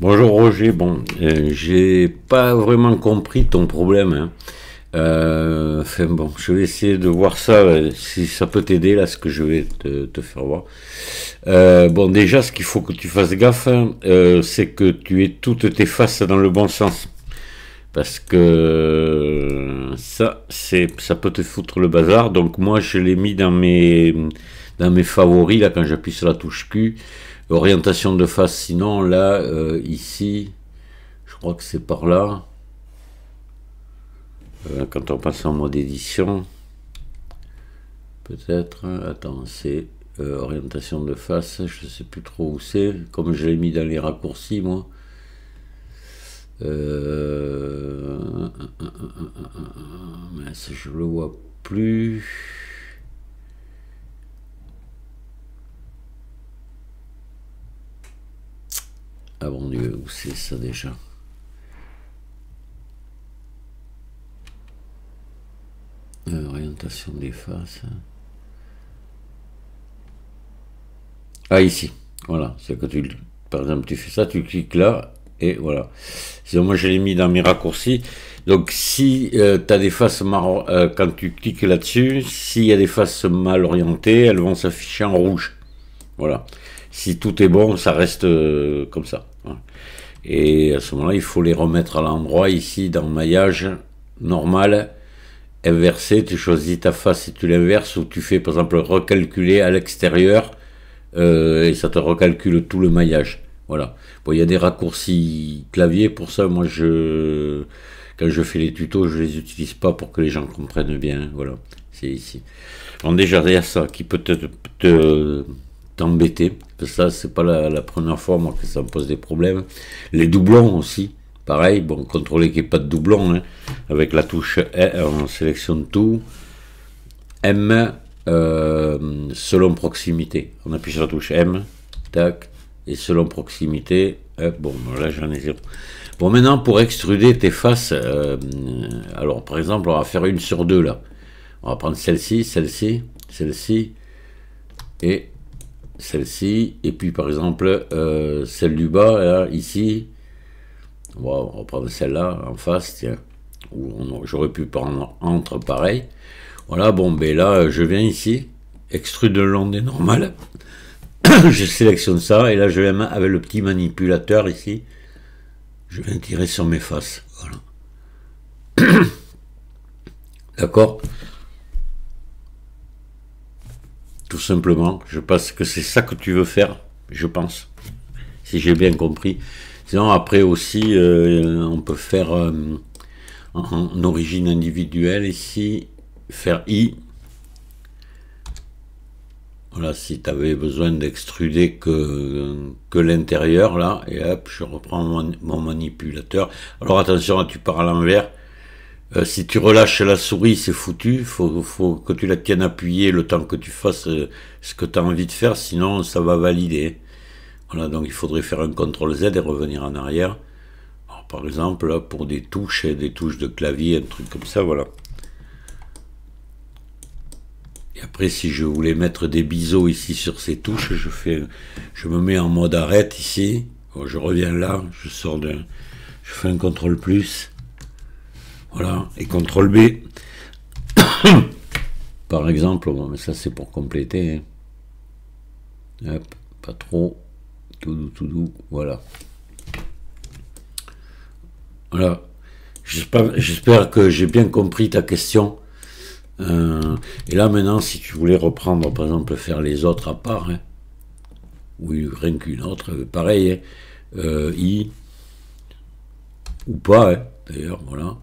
Bonjour Roger, bon, j'ai pas vraiment compris ton problème, hein. Enfin bon, je vais essayer de voir ça, si ça peut t'aider là, ce que je vais te faire voir. Bon, déjà, ce qu'il faut que tu fasses gaffe, hein, c'est que tu aies toutes tes faces dans le bon sens. Parce que ça peut te foutre le bazar. Donc moi, je l'ai mis dans mes favoris, là, quand j'appuie sur la touche Q. Orientation de face, sinon, là, ici, je crois que c'est par là. Quand on passe en mode édition, peut-être, attends, c'est orientation de face, je ne sais plus trop où c'est, comme je l'ai mis dans les raccourcis, moi. Mince, je le vois plus. Ah bon Dieu, où c'est ça déjà? Orientation des faces. Ah, ici. Voilà. C'est que par exemple, tu fais ça, tu cliques là, et voilà. Sinon, moi, je l'ai mis dans mes raccourcis. Donc, si tu as des faces quand tu cliques là-dessus, s'il y a des faces mal orientées, elles vont s'afficher en rouge. Voilà. Si tout est bon, ça reste comme ça. Voilà. Et à ce moment-là, il faut les remettre à l'endroit ici dans maillage normal, inversé. Tu choisis ta face et tu l'inverses, ou tu fais par exemple recalculer à l'extérieur, et ça te recalcule tout le maillage. Voilà. Bon, il y a des raccourcis clavier pour ça. Moi, quand je fais les tutos, je les utilise pas pour que les gens comprennent bien. Voilà. C'est ici. Bon, déjà, il y a ça qui peut t'embêter. Ça, c'est pas la première fois, moi, que ça me pose des problèmes. Les doublons aussi. Pareil, bon, contrôler qu'il n'y ait pas de doublons, hein. Avec la touche E, on sélectionne tout. M, selon proximité. On appuie sur la touche M, tac, et selon proximité, hop, bon, là j'en ai zéro. Bon, maintenant, pour extruder tes faces, alors par exemple, on va faire une sur deux là. On va prendre celle-ci, celle-ci, celle-ci, et celle-ci, et puis par exemple, celle du bas, là, ici. Bon, on va prendre celle-là en face, tiens. J'aurais pu prendre entre pareil. Voilà, bon, ben là, je viens ici, extrude le long des normales. Je sélectionne ça, et là, je viens avec le petit manipulateur ici. Je viens tirer sur mes faces. Voilà. D'accord? Tout simplement. Je pense que c'est ça que tu veux faire, je pense. Si j'ai bien compris. Sinon, après aussi, on peut faire en origine individuelle ici, faire I. Voilà, si tu avais besoin d'extruder que l'intérieur, là, et hop, je reprends mon manipulateur. Alors attention, tu pars à l'envers. Si tu relâches la souris, c'est foutu. Faut que tu la tiennes appuyée le temps que tu fasses ce que tu as envie de faire, sinon ça va valider. Voilà, donc il faudrait faire un CTRL-Z et revenir en arrière. Alors, par exemple, là, pour des touches de clavier, un truc comme ça, voilà. Et après, si je voulais mettre des biseaux ici sur ces touches, je me mets en mode arrête ici. Bon, je reviens là, je fais un CTRL+. Voilà, et CTRL B. Par exemple, bon, mais ça c'est pour compléter. Hein. Hop, pas trop. Tout doux, voilà. Voilà. J'espère que j'ai bien compris ta question. Et là maintenant, si tu voulais reprendre, par exemple, faire les autres à part, hein, ou rien qu'une autre, pareil, hein, I, ou pas, hein, d'ailleurs, voilà.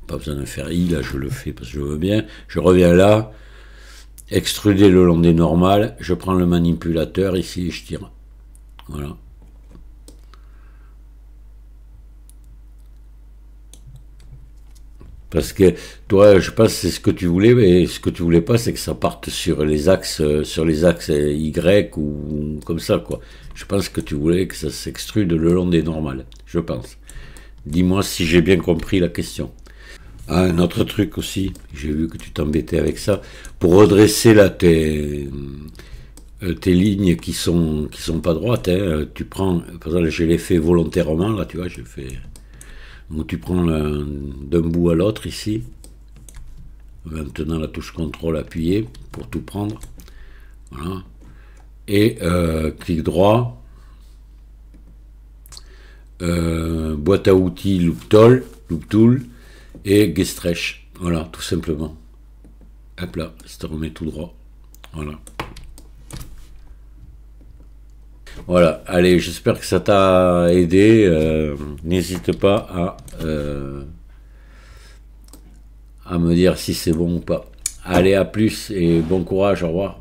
Pas besoin de faire I, là je le fais parce que je veux bien. Je reviens là, extruder le long des normales, je prends le manipulateur ici et je tire. Voilà. Parce que toi, je pense que c'est ce que tu voulais, mais ce que tu voulais pas, c'est que ça parte sur les axes Y ou comme ça, quoi. Je pense que tu voulais que ça s'extrude le long des normales, je pense. Dis-moi si j'ai bien compris la question. Ah, un autre truc aussi, j'ai vu que tu t'embêtais avec ça. Pour redresser là tes lignes qui sont pas droites, hein. Tu prends, par exemple, je l'ai fait volontairement, là, tu vois, j'ai fait. Donc tu prends d'un bout à l'autre ici, en tenant la touche contrôle appuyée pour tout prendre. Voilà. Et clic droit, boîte à outils Loop Tool et Gestretch. Voilà, tout simplement. Hop là, ça te remet tout droit. Voilà. Voilà, allez, j'espère que ça t'a aidé. N'hésite pas à me dire si c'est bon ou pas. Allez, à plus et bon courage, au revoir.